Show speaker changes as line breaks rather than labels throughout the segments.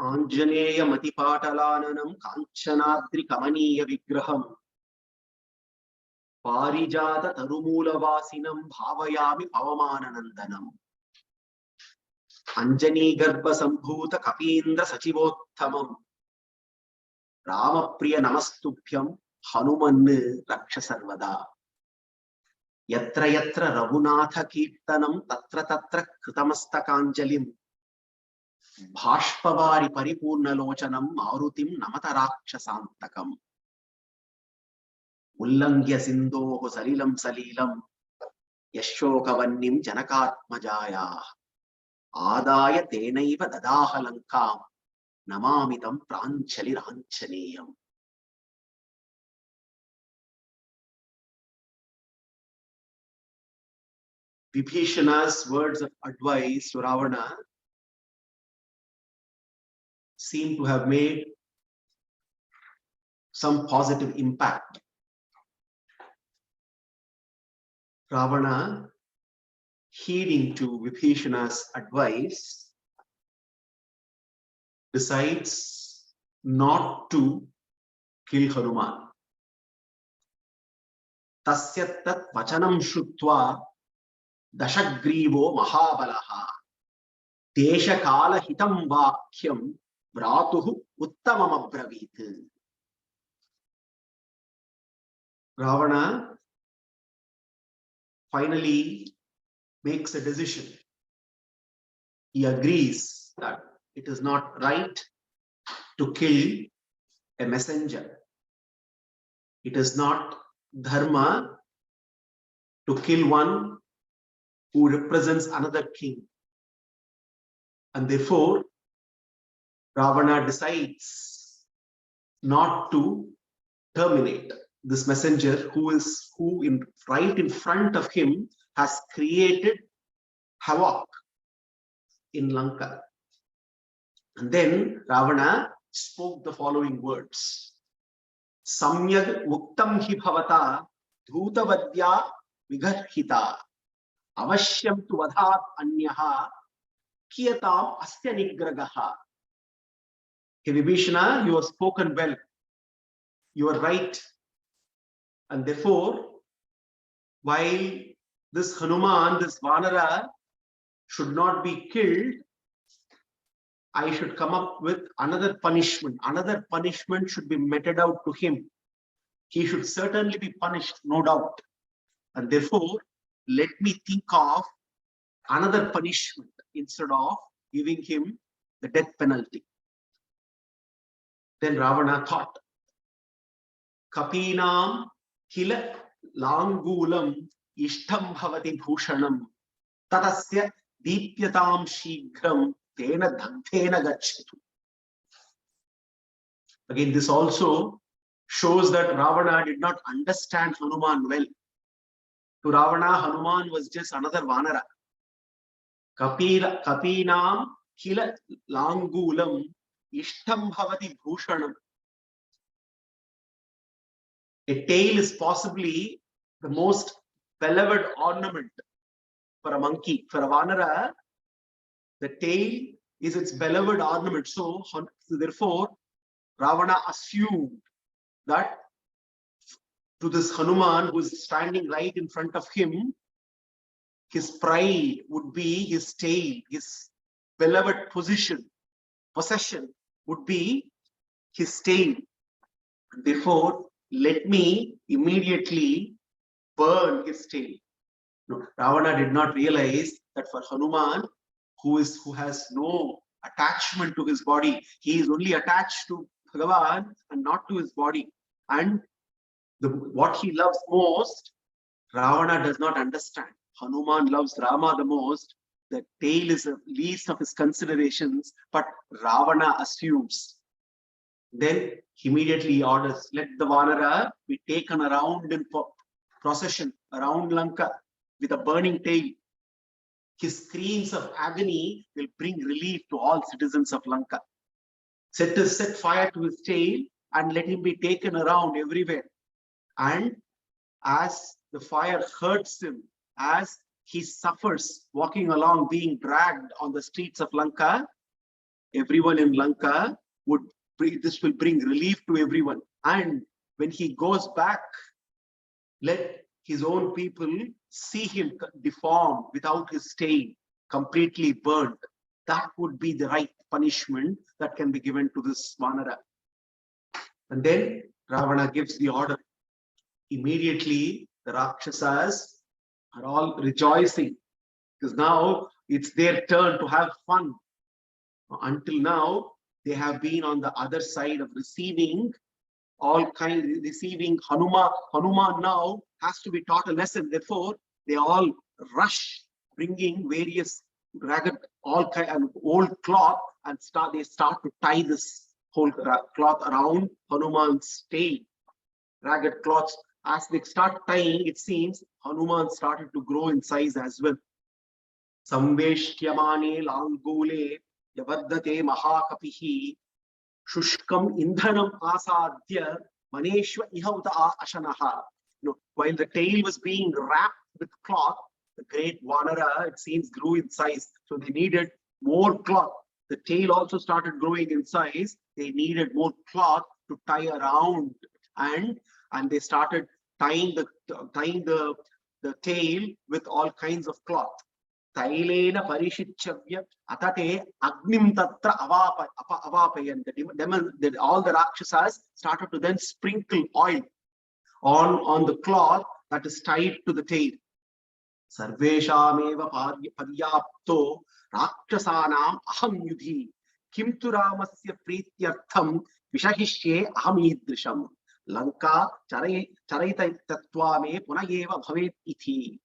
Anjaneya Matipatalananam Kanchanadri Kamaniya Vigraham Parijata Tarumula Vasinam Bhavayami Pavamananandanam Anjani Garbha Sambhuta Kapindra Sachivottamam Ramapriya Namastubhyam Hanuman Raksha Sarvada Yatra Yatra Raghunatha Kirtanam Tatra Tatra Kritamastakanjalim Bhashpavari Paripurnalochanam Marutim Namatarakshasantakam Ullangya Sindho Salilam Salilam Yashokavannim Janakatmajaya Adaya Tenaiva Dadahalankam Namamitam Pranchali Ranchaneyam. Vibhishana's words of advice to Ravana seem to have made some positive impact. Ravana, heeding to Vibhishana's advice, decides not to kill Hanuman. Tasya tat vachanam shrutva dashagrivo mahabalaha desha kala hitam vakyam vratuhu uttamam abravit. Ravana finally makes a decision. He agrees that it is not right to kill a messenger. It is not dharma to kill one who represents another king. And therefore, Ravana decides not to terminate this messenger who right in front of him has created havoc in Lanka. And then Ravana spoke the following words. Samyag muktam hi bhavata dhutavadya vigarhita avashyam tu vadhat anyaha kiyatam asya nigragaha. Hey Vibhishana, you have spoken well. You are right. And therefore, while this Hanuman, this Vanara, should not be killed, I should come up with another punishment. Another punishment should be meted out to him. He should certainly be punished, no doubt. And therefore, let me think of another punishment instead of giving him the death penalty. Then Ravana thought, Kapinam Kila Langulam Ishtam Bhavati Bhushanam Tatasya Deepyatam Shighram Tena Dantena Gachatu. Again, this also shows that Ravana did not understand Hanuman well. To Ravana, Hanuman was just another Vanara. Kapinam Kila Langulam Ishtam Bhavati Bhushanam. A tail is possibly the most beloved ornament for a monkey. For a Vanara, the tail is its beloved ornament. So therefore, Ravana assumed that to this Hanuman who is standing right in front of him, his pride would be his tail, his beloved possession would be his tail. Therefore, let me immediately burn his tail. No, Ravana did not realize that for Hanuman, who has no attachment to his body, he is only attached to Bhagavan and not to his body. And what he loves most, Ravana does not understand. Hanuman loves Rama the most. The tail is the least of his considerations, but Ravana assumes. Then immediately orders, let the Vanara be taken around in procession around Lanka with a burning tail. His screams of agony will bring relief to all citizens of Lanka. Set fire to his tail and let him be taken around everywhere. And as the fire hurts him, as he suffers walking along, being dragged on the streets of Lanka, everyone in Lanka would this will bring relief to everyone. And when he goes back, let his own people see him deformed without his stain, completely burnt. That would be the right punishment that can be given to this Vanara. And then Ravana gives the order. Immediately, the Rakshasas are all rejoicing because now it's their turn to have fun. Until now, they have been on the other side of receiving receiving Hanuman. Hanuman now has to be taught a lesson. Therefore, they all rush, bringing various ragged, all kind of old cloth, and they start to tie this whole cloth around Hanuman's tail. Ragged cloths. As they start tying, it seems Hanuman started to grow in size as well. Samveshyamane langule yavaddate mahakapihi shushkam indhanam asadhya maneshva ihauta ashanaha. While the tail was being wrapped with cloth, the great Vanara, it seems, grew in size. So they needed more cloth. The tail also started growing in size. They needed more cloth to tie around, and they started tying the tail with all kinds of cloth. Tailena parishichavya atate agnim tatra avapayan. All the Rakshasas started to then sprinkle oil on the cloth that is tied to the tail. Sarveshameva paryapto Rakshasanam aham yudhi kimtu ramasya prityartham vishahishye aham idrisham Lanka charayita tatvame punayeva bhavet ithi.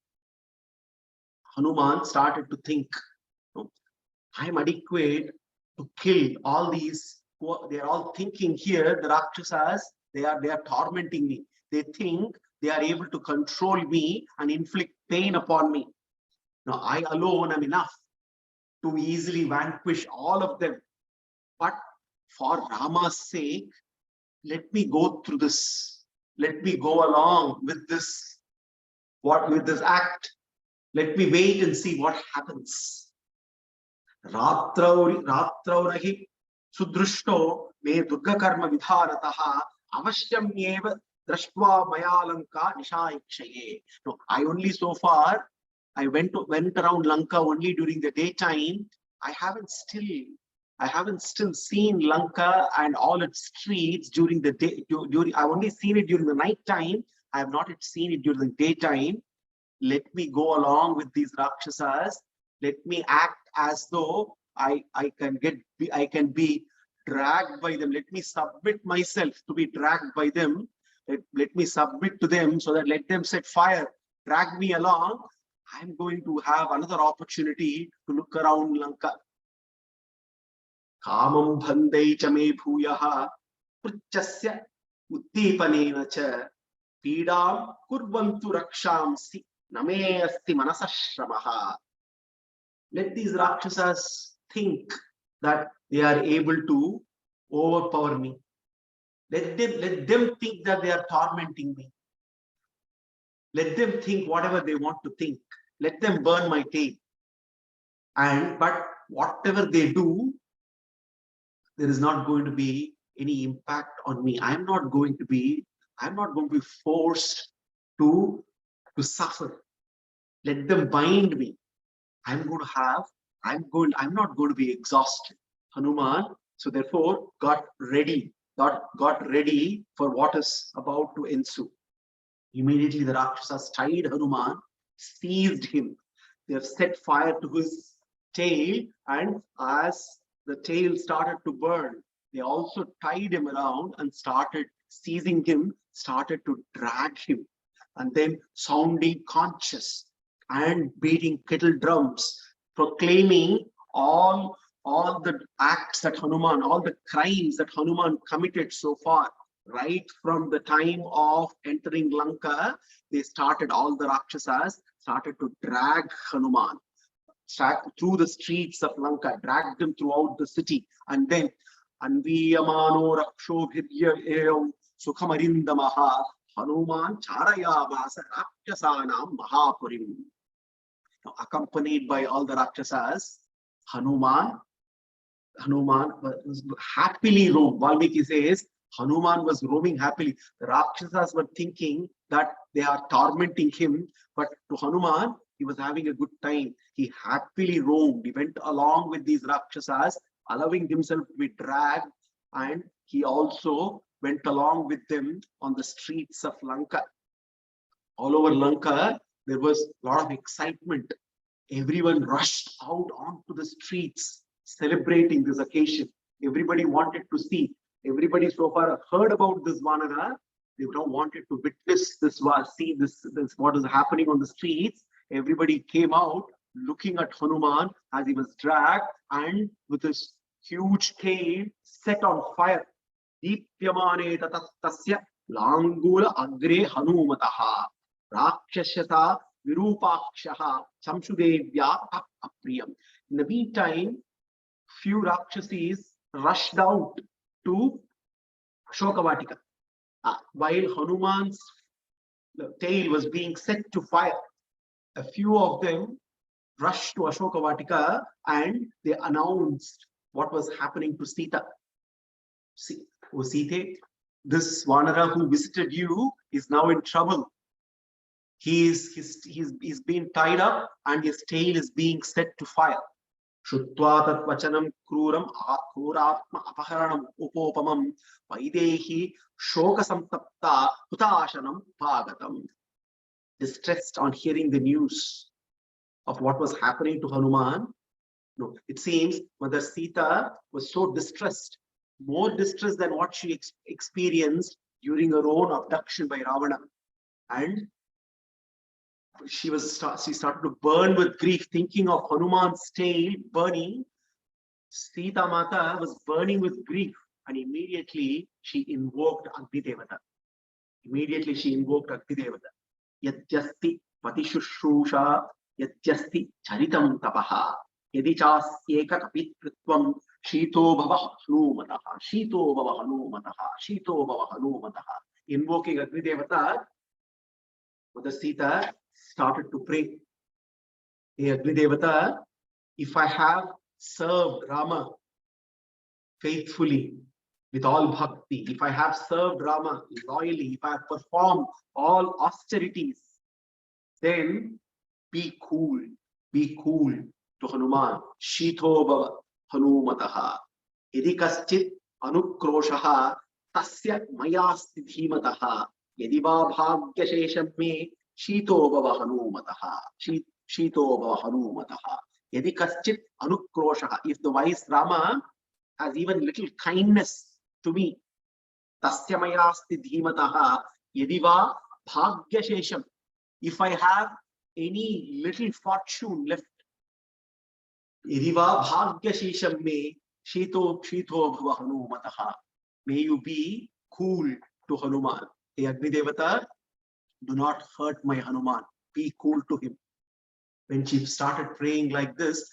Hanuman started to think, I am adequate to kill all these. They are all thinking here, the Rakshasas, they are tormenting me. They think they are able to control me and inflict pain upon me. Now, I alone am enough to easily vanquish all of them. But for Rama's sake, let me go through this. Let me go along with this, with this act. Let me wait and see what happens. Ratraurahi sudrushto me durga karma vidharataha avashyamyeva drashtva maya lanka nishayikshaye. No, I only so far, I went around Lanka only during the daytime. I haven't still seen Lanka and all its streets during the day. I've only seen it during the night time. I have not yet seen it during the daytime. Let me go along with these Rakshasas. Let me act as though I can be dragged by them. Let me submit myself to be dragged by them. Let me submit to them so that let them set fire, drag me along. I'm going to have another opportunity to look around Lanka. Kamam bhandai cha me bhuyaha pruchasya uddipanena cha pidam kurvantu rakshamsi name asti manasashramaha. Let these Rakshasas think that they are able to overpower me. Let them think that they are tormenting me. Let them think whatever they want to think. Let them burn my tail. But whatever they do, there is not going to be any impact on me. I'm not going to be forced to suffer. Let them bind me. I'm not going to be exhausted. Hanuman, so therefore, got ready for what is about to ensue. Immediately the Rakshasas tied Hanuman, seized him. They have set fire to his tail, and as the tail started to burn, they also tied him around and started seizing him, started to drag him, and then sounding conches and beating kettle drums, proclaiming all the acts that Hanuman, all the crimes that Hanuman committed so far. Right from the time of entering Lanka, all the Rakshasas started to drag Hanuman through the streets of Lanka, dragged him throughout the city, and then Anviyamano Rakshobhirya Sukhamarindamaha Hanuman Charayavasa Rakshasanam Mahapurim. Now, accompanied by all the Rakshasas, Hanuman Hanuman was happily roamed. Valmiki says Hanuman was roaming happily. The Rakshasas were thinking that they are tormenting him, but to Hanuman, he was having a good time. He happily roamed. He went along with these Rakshasas, allowing himself to be dragged, and he also went along with them on the streets of Lanka. All over Lanka, there was a lot of excitement. Everyone rushed out onto the streets celebrating this occasion. Everybody wanted to see. Everybody so far heard about this Vanara. They now wanted to witness this, see this what is happening on the streets. Everybody came out looking at Hanuman as he was dragged and with his huge tail set on fire. Deepyamane tatasya langula agre Hanumataha Rakshasata Virupakshaha Samsudevya Apriyam. In the meantime, few Rakshasis rushed out to Ashokavatika. While Hanuman's tail was being set to fire, a few of them rushed to Ashokavatika and they announced what was happening to Sita. See, oh Sita, this Vanara who visited you is now in trouble. He's been tied up and his tail is being set to fire. Shrutva tat vachanam kruram akhuratma apaharanam upopamam vaidehi shoka samtapta hutashanam bhagatam. Distressed on hearing the news of what was happening to Hanuman. No, it seems Mother Sita was so distressed, more distressed than what she experienced during her own abduction by Ravana. And she started to burn with grief, thinking of Hanuman's tail burning. Sita Mata was burning with grief, and immediately she invoked Agni Devata. Immediately she invoked Agni Devata. Yatyasti patishushusha yatyasti charitam tapaha yadi chasyeka kapitritvam shito bhava hanumataha shito bhava hanumataha shito bhava hanumataha. Invoking Agni Devata, Mother Sita started to pray. Hey Agni Devata, if I have served Rama faithfully with all bhakti, if I have served Rama loyally, if I have performed all austerities, then be cool to Hanuman. Shito bhava hanumataha. Yadi kaschit anukroshaha tasya mayasti dhimataha. Yadi va bhagya shesham me Shito bhava hanumataha. Shito bhava hanumataha. Yadi kaschit anukroshaha. If the wise Rama has even little kindness to me, tasya mayasti dhimataha. Yadi va bhagya shesham. If I have any little fortune left, yadi va bhagya shesham me shito bhava hanumataha. May you be cool to Hanuman. Hey Agni Devata, do not hurt my Hanuman. Be cool to him. When she started praying like this,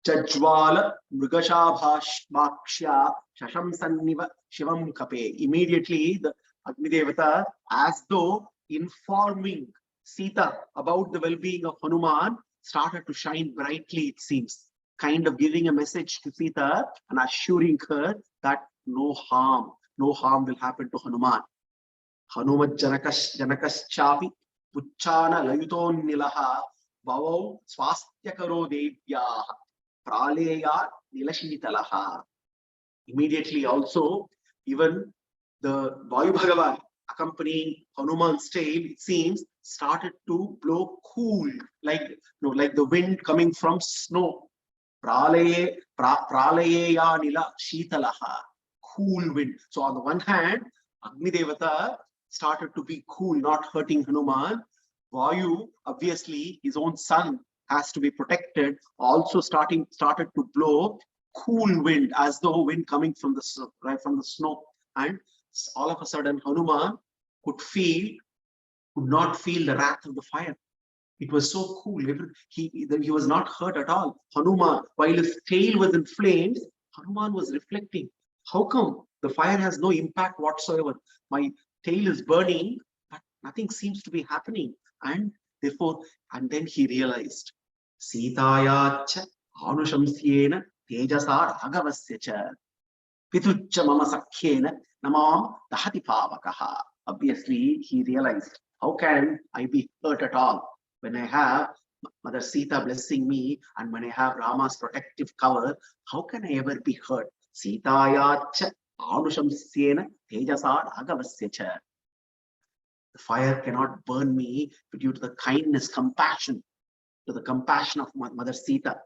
Jajwala Mrugashabhashmaksha Shashamsanniva Shivam Kape. Immediately the Agni Devata, as though informing Sita about the well-being of Hanuman, started to shine brightly, it seems, kind of giving a message to Sita and assuring her that no harm will happen to Hanuman. Hanumat Janakaschapi Puchana Layuton Nilaha Bhavau Swastyakaro Devya Praleya Nilashitalaha. Immediately also, even the Vayu Bhagavan accompanying Hanuman's tail, it seems, started to blow cool, like the wind coming from snow. Praleya Nila Shitalaha. Cool wind. So on the one hand, Agni Devata started to be cool, not hurting Hanuman. Vayu, obviously, his own son has to be protected, also started to blow cool wind, as though wind coming from the snow. And all of a sudden, Hanuman could not feel the wrath of the fire. It was so cool. He was not hurt at all. Hanuman, while his tail was in flames, Hanuman was reflecting. How come the fire has no impact whatsoever? My tail is burning, but nothing seems to be happening. And then he realized, Sitayacha Anushamsyena tejasa ragavasya cha pitucha mama sakhyena namam dahati pavakaha. Obviously, he realized, how can I be hurt at all when I have Mother Sita blessing me and when I have Rama's protective cover? How can I ever be hurt? Sitayacha anushamsyena tejasa ragavasya cha. The fire cannot burn me due to the kindness, compassion, to the compassion of Mother Sita,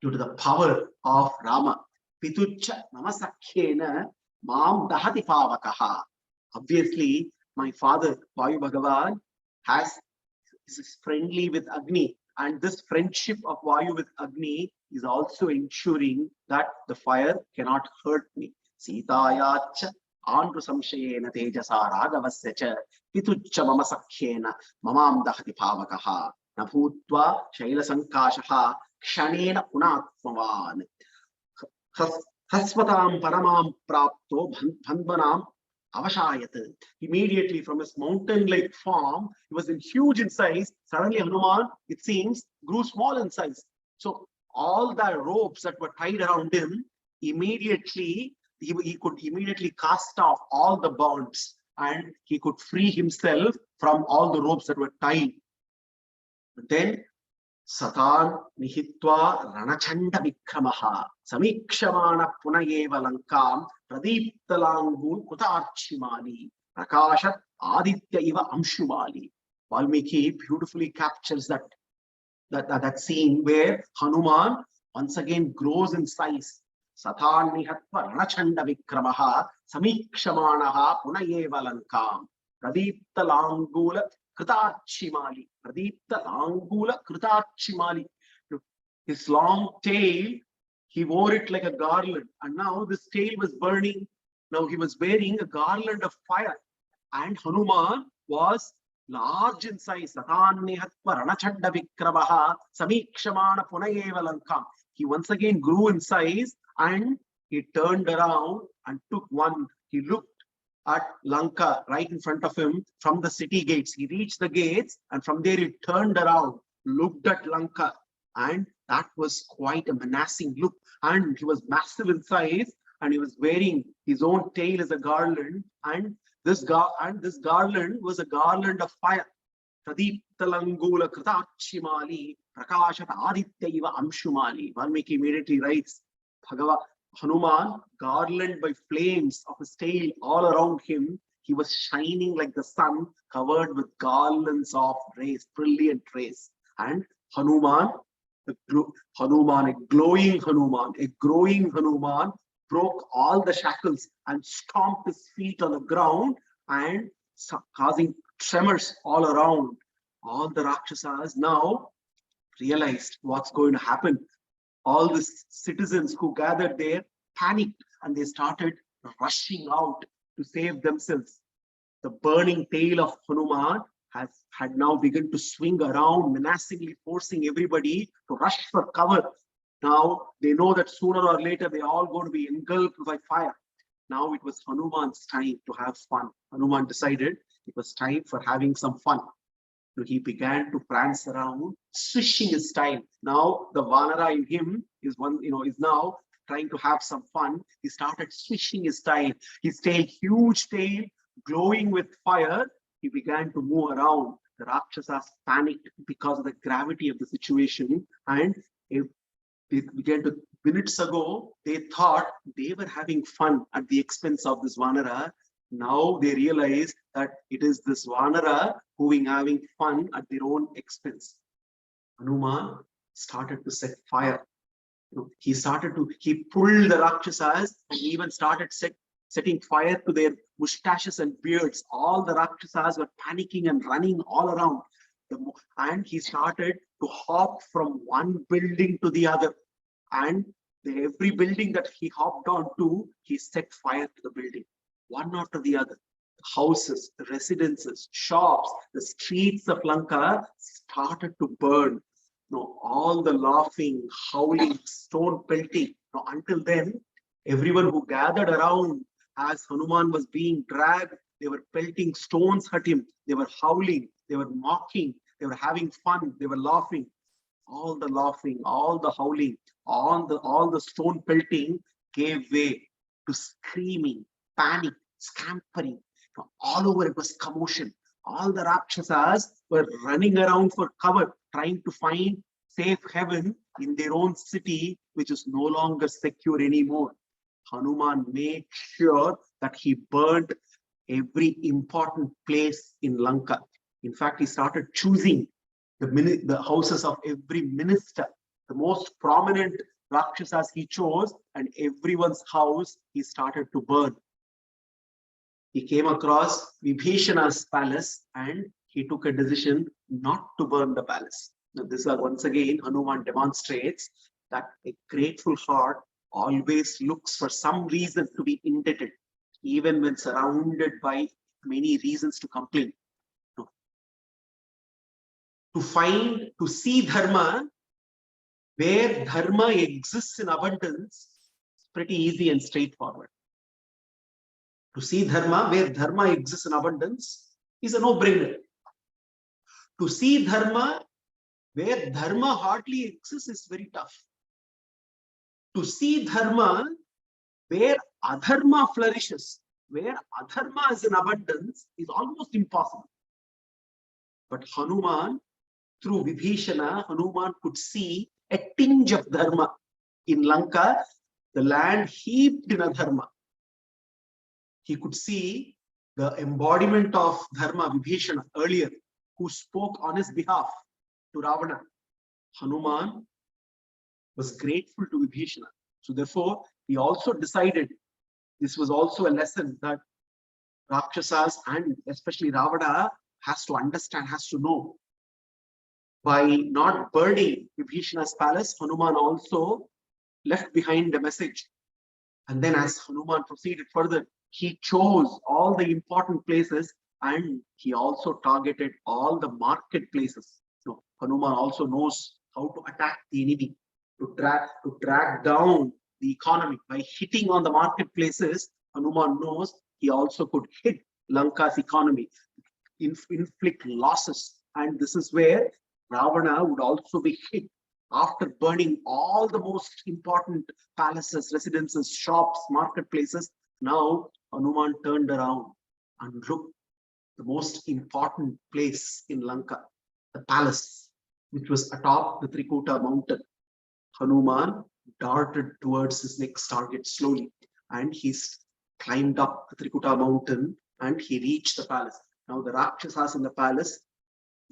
due to the power of Rama. Pitucha namasakhena mam dahati pavakaha. Obviously, my father, Vayu Bhagavan, is friendly with Agni, and this friendship of Vayu with Agni is also ensuring that the fire cannot hurt me. Sitayacha Andru samshayena tejasa ragavasya cha pitucha mama sakhyena mamam dahati pavakaha nabhutva shaila sankashaha kshanena punatmavan hasvatam paramam prapto bandhanam avashayat. Immediately from his mountain-like form, he was huge in size. Suddenly Hanuman, it seems, grew small in size. So all the ropes that were tied around him, immediately he could immediately cast off all the bonds and he could free himself from all the ropes that were tied. But then Satan nihitva ranachanda vikramaha samikshamana punayeva lankam pradiptalangun kutarchimali prakashat aditya iva amshumali. Valmiki beautifully captures that scene where Hanuman once again grows in size. Satan nihatva ranachanda vikramaha samikshamanaha punayeva lankam pradiptalangula Kritarchimali. Pradipta Angula Kritarchimali. His long tail, he wore it like a garland, and now this tail was burning. Now he was wearing a garland of fire, and Hanuman was large in size. Satannihatva ranachanda vikramaha samikshamana punayeva lankam. He once again grew in size and he turned around and took one. He looked at Lanka right in front of him from the city gates. He reached the gates and from there he turned around, looked at Lanka, and that was quite a menacing look. And he was massive in size and he was wearing his own tail as a garland, and this garland was a garland of fire. Pradiptalangula Kratachimali Prakashat Aditya Iva Amshumali. Valmiki immediately writes, Hanuman, garlanded by flames of his tail all around him, he was shining like the sun, covered with garlands of rays, brilliant rays. And Hanuman, a glowing Hanuman, a growing Hanuman, broke all the shackles and stomped his feet on the ground and causing tremors all around. All the Rakshasas now realized what's going to happen. All the citizens who gathered there panicked and they started rushing out to save themselves. The burning tail of Hanuman had now begun to swing around, menacingly forcing everybody to rush for cover. Now they know that sooner or later they're all going to be engulfed by fire. Now it was Hanuman's time to have fun. Hanuman decided it was time for having some fun. So he began to prance around, swishing his tail. Now the Vanara in him is now trying to have some fun. He started swishing his tail. His tail, huge tail, glowing with fire. He began to move around. The Rakshasas panicked because of the gravity of the situation, and they began to. Minutes ago, they thought they were having fun at the expense of this Vanara. Now they realize that it is this Vanara who is having fun at their own expense. Hanuman started to set fire. He pulled the Rakshasas and even started setting fire to their mustaches and beards. All the Rakshasas were panicking and running all around. And he started to hop from one building to the other. And every building that he hopped onto, he set fire to the building, one after the other. Houses, the residences, shops, the streets of Lanka started to burn. All the laughing, howling, stone pelting. Until then, everyone who gathered around as Hanuman was being dragged, they were pelting stones at him. They were howling, they were mocking, they were having fun, they were laughing. All the laughing, all the howling all the stone pelting gave way to screaming, panic, scampering. All over it was commotion. All the Rakshasas were running around for cover, trying to find safe haven in their own city, which is no longer secure anymore. Hanuman made sure that he burned every important place in Lanka. In fact, he started choosing the houses of every minister, the most prominent Rakshasas he chose, and everyone's house he started to burn. He came across Vibhishana's palace and he took a decision not to burn the palace. Now, this is once again, Hanuman demonstrates that a grateful heart always looks for some reason to be indebted, even when surrounded by many reasons to complain. To see dharma where dharma exists in abundance is pretty easy and straightforward. To see dharma where dharma exists in abundance is a no-brainer. To see dharma where dharma hardly exists is very tough. To see dharma where adharma flourishes, where adharma is in abundance, is almost impossible. But Hanuman, through Vibhishana, Hanuman could see a tinge of dharma in Lanka, the land heaped in adharma. He could see the embodiment of dharma, Vibhishana, earlier, who spoke on his behalf to Ravana. Hanuman was grateful to Vibhishana. So therefore, he also decided, this was also a lesson that Rakshasas and especially Ravana has to understand, has to know. By not burning Vibhishana's palace, Hanuman also left behind a message. And then as Hanuman proceeded further, he chose all the important places and he also targeted all the marketplaces. So Hanuman also knows how to attack the enemy, to drag down the economy by hitting on the marketplaces. Hanuman knows he also could hit Lanka's economy, inflict losses, and this is where Ravana would also be hit after burning all the most important palaces, residences, shops, marketplaces. Now Hanuman turned around and looked the most important place in Lanka, the palace, which was atop the Trikuta mountain. Hanuman darted towards his next target slowly, and he climbed up the Trikuta mountain and he reached the palace. Now the Rakshasas in the palace,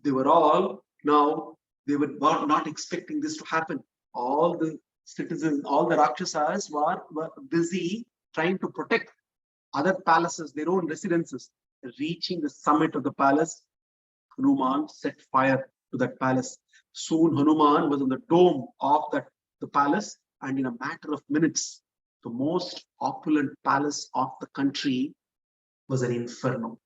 they were all they were not expecting this to happen. All the citizens, all the Rakshasas were busy trying to protect other palaces, their own residences. Reaching the summit of the palace, Hanuman set fire to that palace. Soon Hanuman was on the dome of the palace, and in a matter of minutes, the most opulent palace of the country was an inferno.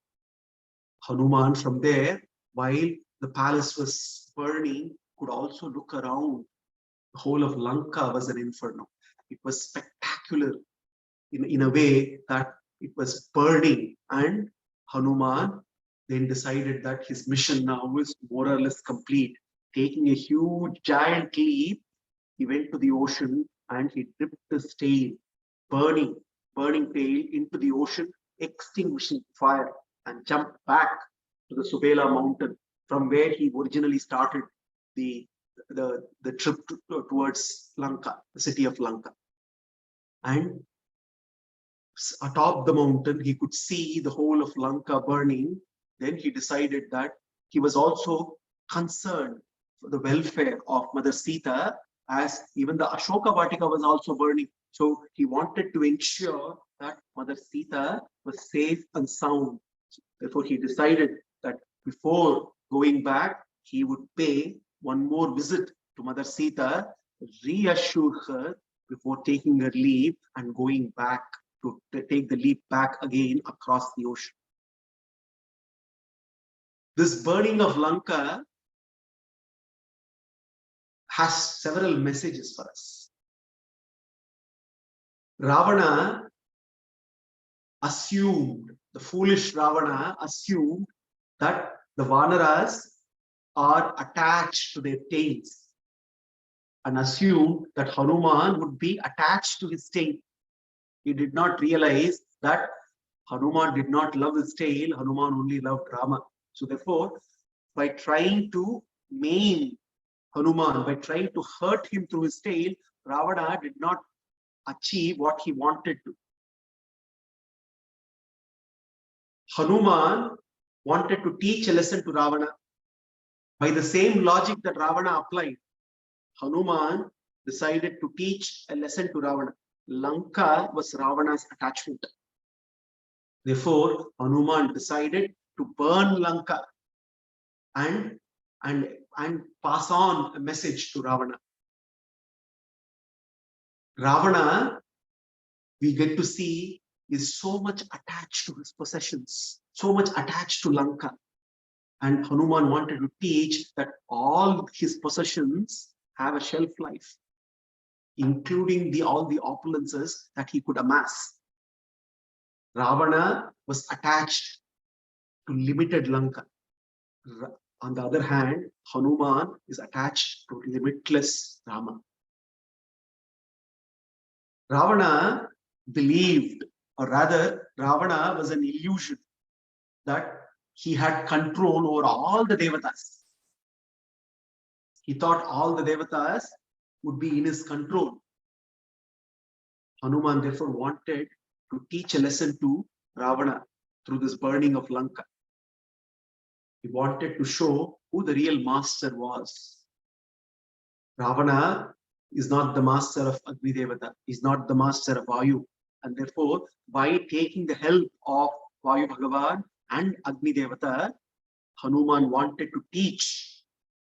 Hanuman from there, while the palace was burning, could also look around. The whole of Lanka was an inferno. It was spectacular in a way that it was burning, and Hanuman then decided that his mission now is more or less complete. Taking a huge giant leap, he went to the ocean and he dipped his tail, burning tail into the ocean, extinguishing fire, and jumped back to the Subela mountain from where he originally started the trip towards Lanka, the city of Lanka. And atop the mountain, he could see the whole of Lanka burning. Then he decided that he was also concerned for the welfare of Mother Sita, as even the Ashoka Vatika was also burning. So he wanted to ensure that Mother Sita was safe and sound. So therefore, he decided that before going back, he would pay one more visit to Mother Sita, reassure her before taking her leave and going back to take the leap back again across the ocean. This burning of Lanka has several messages for us. Ravana assumed, the foolish Ravana assumed that the Vanaras are attached to their tails. and assumed that Hanuman would be attached to his tail. He did not realize that Hanuman did not love his tail, Hanuman only loved Rama. So therefore, by trying to maim Hanuman, by trying to hurt him through his tail, Ravana did not achieve what he wanted to. Hanuman wanted to teach a lesson to Ravana. By the same logic that Ravana applied, Hanuman decided to teach a lesson to Ravana. Lanka was Ravana's attachment. Therefore, Hanuman decided to burn Lanka and pass on a message to Ravana. Ravana, we get to see, is so much attached to his possessions, so much attached to Lanka. And Hanuman wanted to teach that all his possessions have a shelf life, including all the opulences that he could amass. Ravana was attached to limited Lanka. On the other hand, Hanuman is attached to limitless Rama. Ravana believed, or rather, Ravana was an illusion that he had control over all the devatas. He thought all the devatas would be in his control. Hanuman therefore wanted to teach a lesson to Ravana through this burning of Lanka. He wanted to show who the real master was. Ravana is not the master of Agni Devata, is not the master of Vayu. And therefore, by taking the help of Vayu Bhagavan and Agni Devata, Hanuman wanted to teach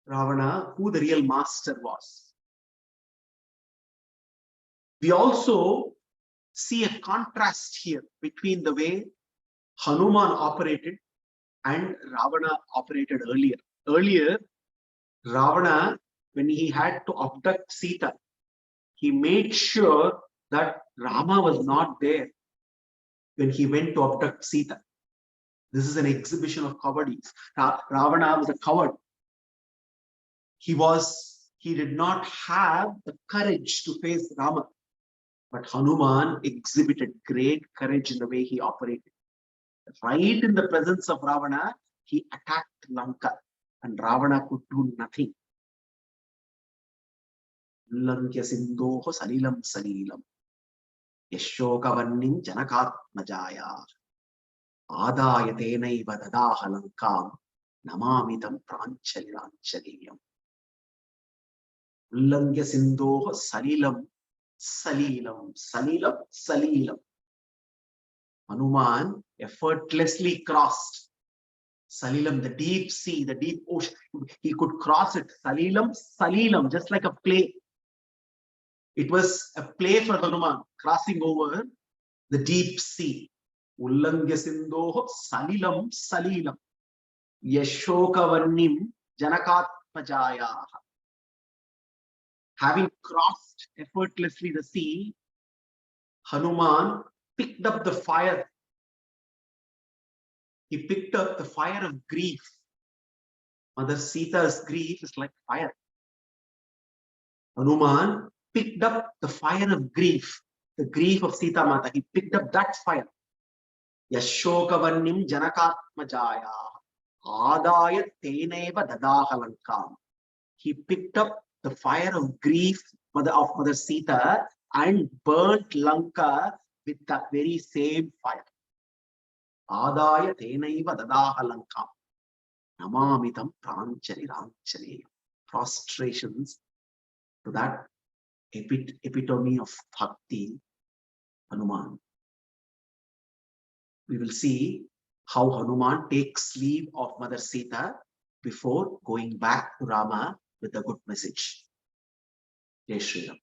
Ravana who the real master was. We also see a contrast here between the way Hanuman operated and Ravana operated earlier. Earlier, Ravana, when he had to abduct Sita, he made sure that Rama was not there when he went to abduct Sita. This is an exhibition of cowardice. Ravana was a coward. He did not have the courage to face Rama. But Hanuman exhibited great courage in the way he operated. Right in the presence of Ravana, he attacked Lanka, and Ravana could do nothing. Lankya Sindhoho Salilam Salilam Yashokavannim Janakatmajaya Adaya Tenaiva Dadaha Lankam Namamitam Pranchaliranchalayam. Lankya Sindhoho Salilam Salilam, Salilam, Salilam. Hanuman effortlessly crossed Salilam, the deep sea, the deep ocean. He could cross it. Salilam, Salilam, just like a play. It was a play for Hanuman, crossing over the deep sea. Ullangya Sindhoho Salilam, Salilam. Yashokavannim Janakatmajaya. Having crossed effortlessly the sea, Hanuman picked up the fire. He picked up the fire of grief. Mother Sita's grief is like fire. Hanuman picked up the fire of grief, the grief of Sita Mata. He picked up that fire. Yashokavannim Janakatmajaya Adaya Teneva Dadahalankam. He picked up the fire of grief of Mother Sita and burnt Lanka with that very same fire. Adaya Tenaiva Dadaha Lankam. Namamitam Pranchali Ranchali. Prostrations to that epitome of Bhakti, Hanuman. We will see how Hanuman takes leave of Mother Sita before going back to Rama with a good message. Jai Shri Ram.